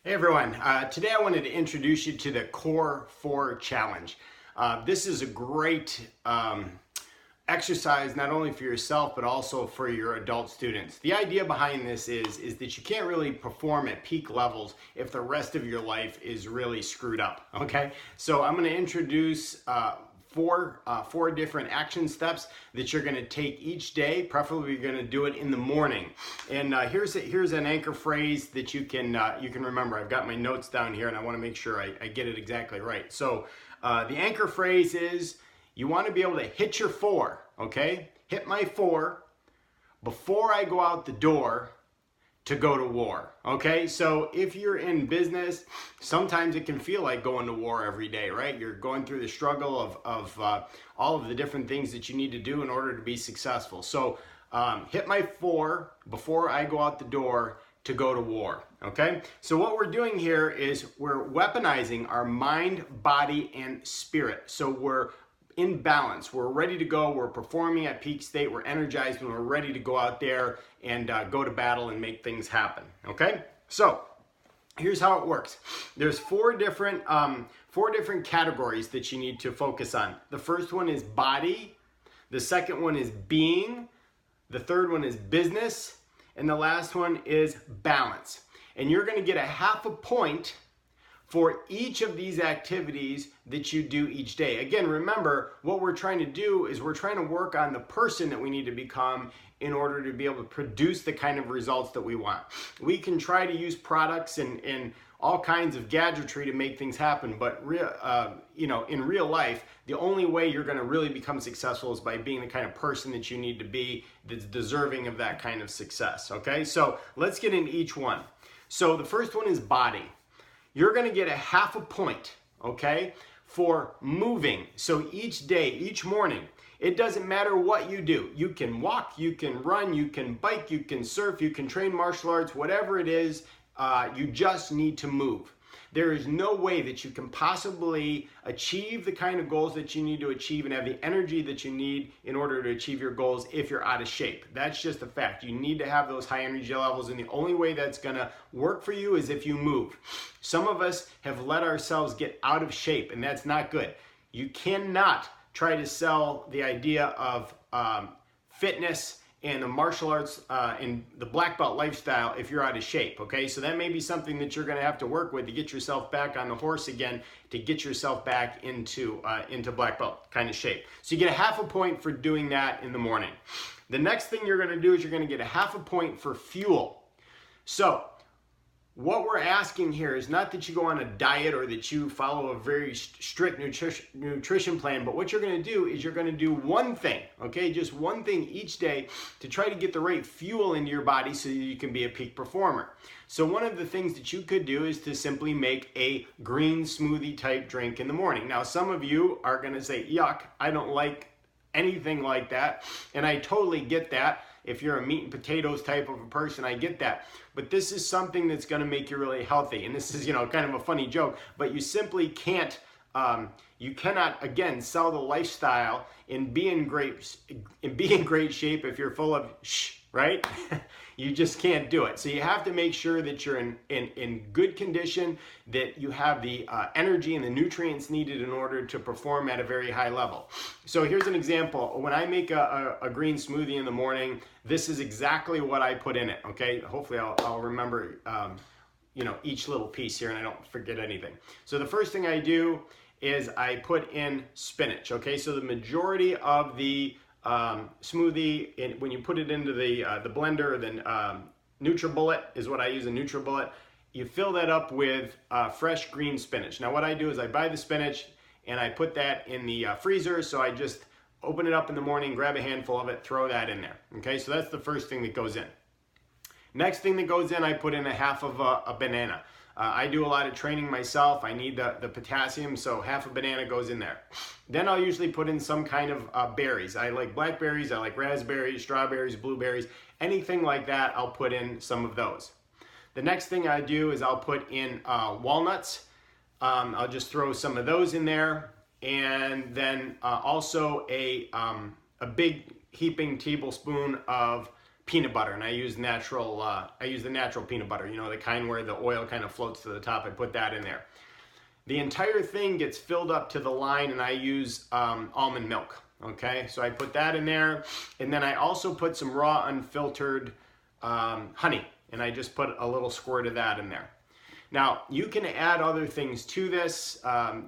Hey everyone, today I wanted to introduce you to the Core 4 Challenge. This is a great exercise not only for yourself but also for your adult students. The idea behind this is that you can't really perform at peak levels if the rest of your life is really screwed up, okay? So I'm going to introduce four different action steps that you're going to take each day. Preferably you're going to do it in the morning. And here's an anchor phrase that you can remember. I've got my notes down here and I want to make sure I get it exactly right. So the anchor phrase is you want to be able to hit your 4, okay? Hit my 4 before I go out the door to go to war, okay? So if you're in business, sometimes it can feel like going to war every day, right? You're going through the struggle of all of the different things that you need to do in order to be successful. So hit my 4 before I go out the door to go to war, okay? So what we're doing here is we're weaponizing our mind, body, and spirit. So we're in balance, we're ready to go, we're performing at peak state, we're energized, and we're ready to go out there and go to battle and make things happen, okay? So here's how it works. There's four different categories that you need to focus on. The first one is body, the second one is being, the third one is business, and the last one is balance. And you're gonna get a half a point for each of these activities that you do each day. Again, remember, what we're trying to do is we're trying to work on the person that we need to become in order to be able to produce the kind of results that we want. We can try to use products and all kinds of gadgetry to make things happen, but in real life, the only way you're gonna really become successful is by being the kind of person that you need to be that's deserving of that kind of success, okay? So let's get into each one. So the first one is body. You're gonna get a half a point, okay, for moving. So each day, each morning, it doesn't matter what you do. You can walk, you can run, you can bike, you can surf, you can train martial arts, whatever it is, you just need to move. There is no way that you can possibly achieve the kind of goals that you need to achieve and have the energy that you need in order to achieve your goals if you're out of shape. That's just a fact. You need to have those high energy levels, and the only way that's gonna work for you is if you move. Some of us have let ourselves get out of shape, and that's not good. You cannot try to sell the idea of fitness and the martial arts and the black belt lifestyle if you're out of shape, okay? So that may be something that you're gonna have to work with to get yourself back on the horse again, to get yourself back into black belt kind of shape. So you get a half a point for doing that in the morning. The next thing you're gonna do is you're gonna get a half a point for fuel. So what we're asking here is not that you go on a diet or that you follow a very strict nutrition plan, but what you're gonna do is you're gonna do one thing, okay? Just one thing each day to try to get the right fuel into your body so that you can be a peak performer. So one of the things that you could do is to simply make a green smoothie type drink in the morning. Now, some of you are gonna say, yuck, I don't like anything like that, and I totally get that. If you're a meat and potatoes type of a person, I get that. But this is something that's gonna make you really healthy. And this is, kind of a funny joke, but you simply can't, you cannot, again, sell the lifestyle and be in great shape if you're full of right? You just can't do it. So you have to make sure that you're in good condition, that you have the energy and the nutrients needed in order to perform at a very high level. So here's an example. When I make a green smoothie in the morning, this is exactly what I put in it, okay? Hopefully I'll remember each little piece here and I don't forget anything. So the first thing I do is I put in spinach, okay? So the majority of the smoothie, when you put it into the blender, then NutriBullet is what I use, a NutriBullet. You fill that up with fresh green spinach. Now what I do is I buy the spinach and I put that in the freezer, so I just open it up in the morning, grab a handful of it, throw that in there. Okay, so that's the first thing that goes in. Next thing that goes in, I put in a half of a banana. I do a lot of training myself. I need the potassium, so half a banana goes in there. Then I'll usually put in some kind of berries. I like blackberries, I like raspberries, strawberries, blueberries, anything like that, I'll put in some of those. The next thing I do is I'll put in walnuts. I'll just throw some of those in there. And then also a big heaping tablespoon of peanut butter, and I use the natural peanut butter, you know, the kind where the oil kind of floats to the top. I put that in there. The entire thing gets filled up to the line, and I use almond milk. Okay, so I put that in there, and then I also put some raw unfiltered honey, and I just put a little squirt of that in there. Now, you can add other things to this.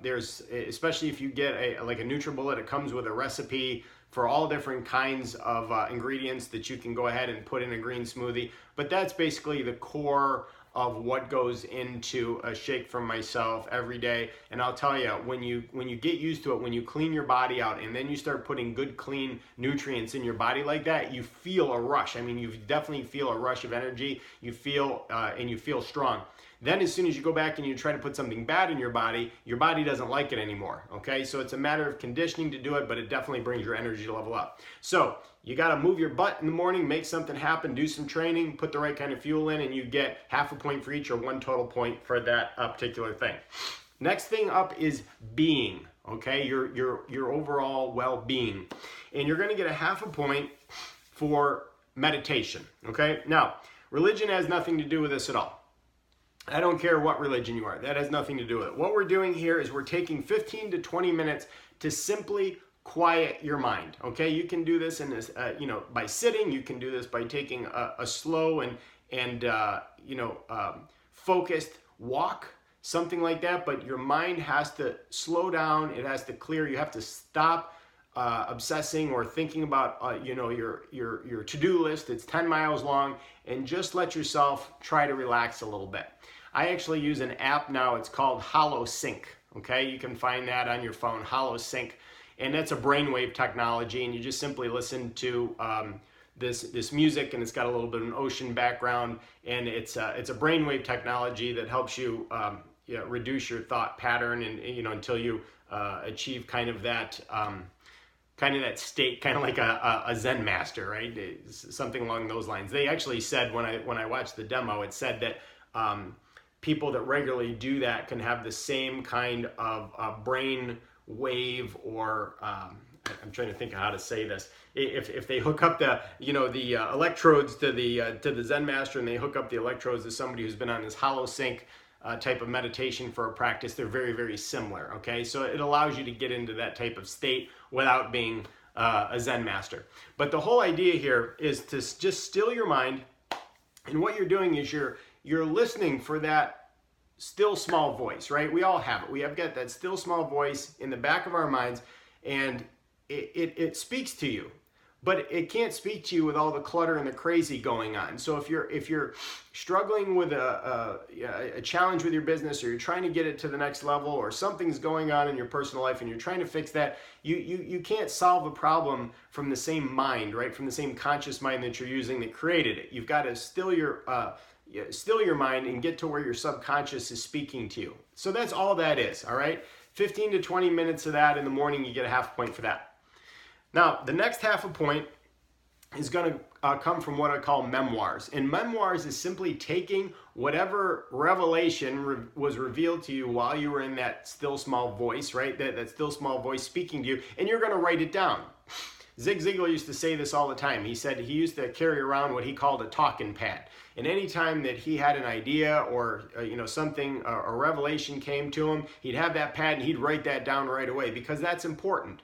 There's, especially if you get like a NutriBullet, it comes with a recipe for all different kinds of ingredients that you can go ahead and put in a green smoothie. But that's basically the core of what goes into a shake from myself every day. And I'll tell you, when you get used to it, when you clean your body out and then you start putting good clean nutrients in your body like that, you feel a rush. I mean, you definitely feel a rush of energy. You feel and you feel strong. Then as soon as you go back and you try to put something bad in your body doesn't like it anymore, okay? So it's a matter of conditioning to do it, but it definitely brings your energy level up. So you gotta move your butt in the morning, make something happen, do some training, put the right kind of fuel in, and you get half a point for each or 1 total point for that particular thing. Next thing up is being, okay? Your overall well-being. And you're gonna get a half a point for meditation, okay? Now, religion has nothing to do with this at all. I don't care what religion you are. That has nothing to do with it. What we're doing here is we're taking 15 to 20 minutes to simply quiet your mind. Okay, you can do this in this, by sitting. You can do this by taking a slow and focused walk, something like that. But your mind has to slow down. It has to clear. You have to stop obsessing or thinking about your to-do list. It's 10 miles long, and just let yourself try to relax a little bit. I actually use an app now. It's called HoloSync. Okay, you can find that on your phone, HoloSync, and that's a brainwave technology. And you just simply listen to this music, and it's got a little bit of an ocean background, and it's a brainwave technology that helps you reduce your thought pattern, and until you achieve kind of that state, kind of like a Zen master, right? Something along those lines. They actually said when I watched the demo, it said that people that regularly do that can have the same kind of brain wave, or I'm trying to think of how to say this. If they hook up the electrodes to the Zen master, and they hook up the electrodes to somebody who's been on this HoloSync type of meditation for a practice, they're very, very similar. Okay, so it allows you to get into that type of state without being a Zen master. But the whole idea here is to just still your mind, and what you're doing is you're listening for that still small voice, right? We all have it. We have got that still small voice in the back of our minds, and it speaks to you, but it can't speak to you with all the clutter and the crazy going on. So if you're struggling with a challenge with your business, or you're trying to get it to the next level, or something's going on in your personal life and you're trying to fix that, you can't solve a problem from the same mind, right? From the same conscious mind that you're using that created it. You've got to still your mind and get to where your subconscious is speaking to you. So that's all that is, all right? 15 to 20 minutes of that in the morning, you get a half point for that. Now, the next half a point is going to come from what I call memoirs. And memoirs is simply taking whatever revelation was revealed to you while you were in that still small voice, right? That still small voice speaking to you, and you're going to write it down. Zig Ziglar used to say this all the time. He said he used to carry around what he called a talking pad. And anytime that he had an idea or something, a revelation came to him, he'd have that pad and he'd write that down right away, because that's important.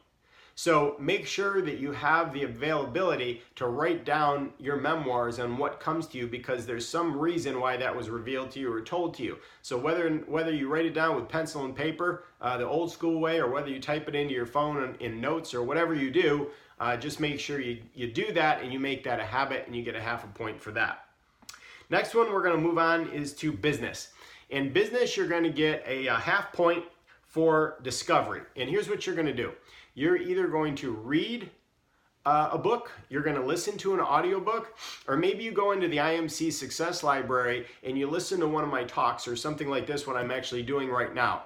So make sure that you have the availability to write down your memoirs on what comes to you, because there's some reason why that was revealed to you or told to you. So whether you write it down with pencil and paper, the old school way, or whether you type it into your phone in notes, or whatever you do, just make sure you do that and you make that a habit, and you get a half a point for that. Next one we're going to move on is to business. In business, you're going to get a half point for discovery. And here's what you're going to do. You're either going to read a book, you're going to listen to an audiobook, or maybe you go into the IMC Success Library and you listen to one of my talks, or something like this, what I'm actually doing right now.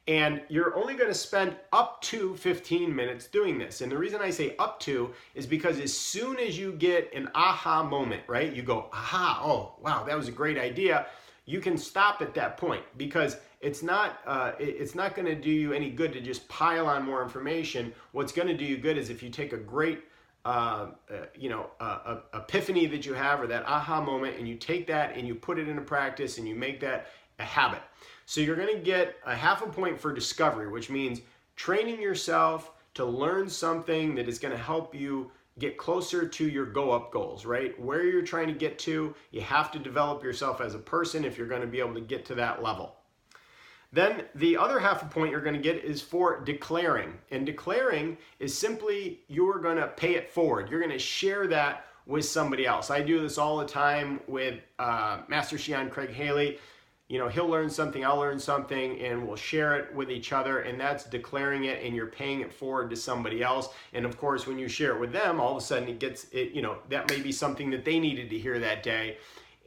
And you're only going to spend up to 15 minutes doing this. And the reason I say up to is because as soon as you get an aha moment, right? You go, aha, oh, wow, that was a great idea. You can stop at that point, because it's not going to do you any good to just pile on more information. What's going to do you good is if you take a great epiphany that you have, or that aha moment, and you take that and you put it into practice and you make that a habit. So you're going to get a half a point for discovery, which means training yourself to learn something that is going to help you get closer to your go up goals, right? Where you're trying to get to, you have to develop yourself as a person if you're going to be able to get to that level. Then the other half a point you're going to get is for declaring. And declaring is simply you're going to pay it forward. You're going to share that with somebody else. I do this all the time with Master Shihan Craig Haley. You know, he'll learn something, I'll learn something, and we'll share it with each other, and that's declaring it, and you're paying it forward to somebody else. And of course, when you share it with them, all of a sudden it gets, that may be something that they needed to hear that day,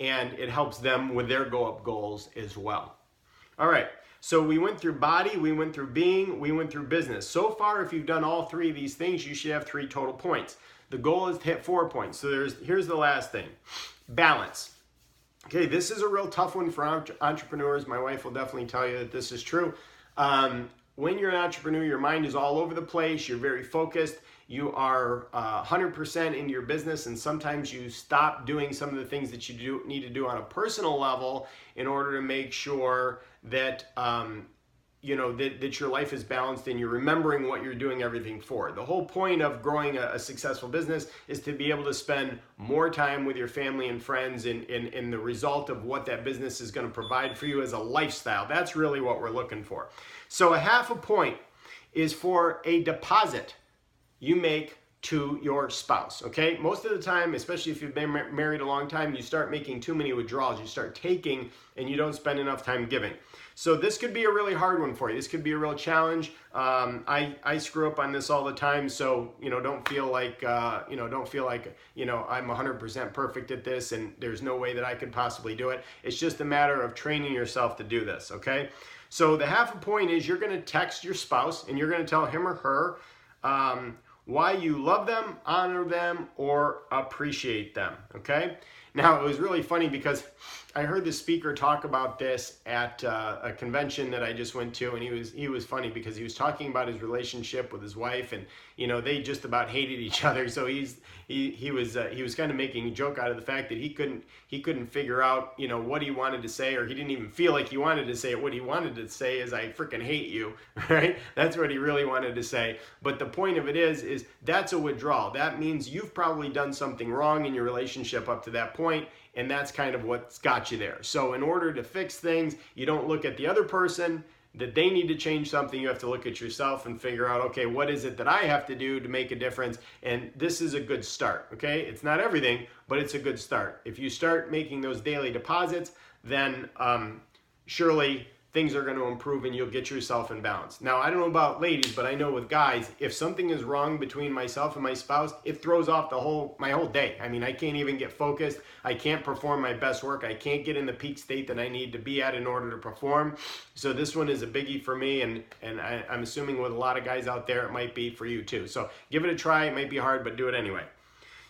and it helps them with their go-up goals as well. All right, so we went through body, we went through being, we went through business. So far, if you've done all three of these things, you should have 3 total points. The goal is to hit 4 points. So here's the last thing, balance. Okay, this is a real tough one for entrepreneurs. My wife will definitely tell you that this is true. When you're an entrepreneur, your mind is all over the place. You're very focused. You are 100% into your business, and sometimes you stop doing some of the things that you need to do on a personal level in order to make sure that that your life is balanced and you're remembering what you're doing everything for. The whole point of growing a successful business is to be able to spend more time with your family and friends in the result of what that business is going to provide for you as a lifestyle. That's really what we're looking for. So a half a point is for a deposit you make to your spouse, okay? Most of the time, especially if you've been married a long time, you start making too many withdrawals. You start taking and you don't spend enough time giving. So this could be a really hard one for you. This could be a real challenge. I screw up on this all the time, so don't feel like I'm 100% perfect at this and there's no way that I could possibly do it. It's just a matter of training yourself to do this, okay? So the half a point is you're going to text your spouse and you're going to tell him or her why you love them, honor them, or appreciate them, okay? Now, it was really funny because I heard the speaker talk about this at a convention that I just went to, and he was funny because he was talking about his relationship with his wife, and they just about hated each other. So he was kind of making a joke out of the fact that he couldn't figure out what he wanted to say, or he didn't even feel like he wanted to say it. What he wanted to say is "I freaking hate you," right? That's what he really wanted to say. But the point of it is that's a withdrawal. That means you've probably done something wrong in your relationship up to that point. And that's kind of what's got you there. So in order to fix things, you don't look at the other person, that they need to change something. You have to look at yourself and figure out, okay, what is it that I have to do to make a difference? And this is a good start, okay? It's not everything, but it's a good start. If you start making those daily deposits, then surely things are going to improve and you'll get yourself in balance. Now, I don't know about ladies, but I know with guys, if something is wrong between myself and my spouse, it throws off my whole day. I mean, I can't even get focused. I can't perform my best work. I can't get in the peak state that I need to be at in order to perform. So this one is a biggie for me, and I'm assuming with a lot of guys out there, it might be for you too. So give it a try. It might be hard, but do it anyway.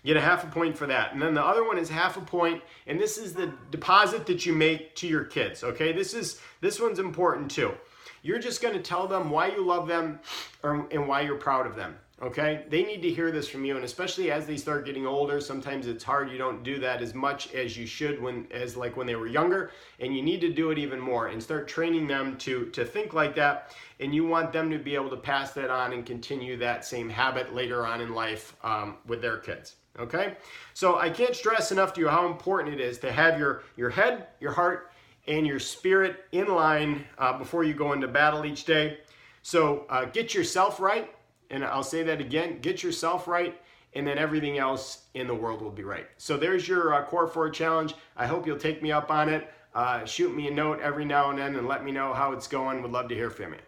Get a half a point for that. And then the other one is half a point, and this is the deposit that you make to your kids, okay? This one's important too. You're just going to tell them why you love them and why you're proud of them, okay? They need to hear this from you, and especially as they start getting older, sometimes it's hard. You don't do that as much as you should when they were younger, and you need to do it even more and start training them to think like that, and you want them to be able to pass that on and continue that same habit later on in life with their kids. Okay, so I can't stress enough to you how important it is to have your head, your heart, and your spirit in line before you go into battle each day. So get yourself right, and I'll say that again, get yourself right, and then everything else in the world will be right. So there's your Core 4 challenge. I hope you'll take me up on it. Shoot me a note every now and then and let me know how it's going. Would love to hear from you.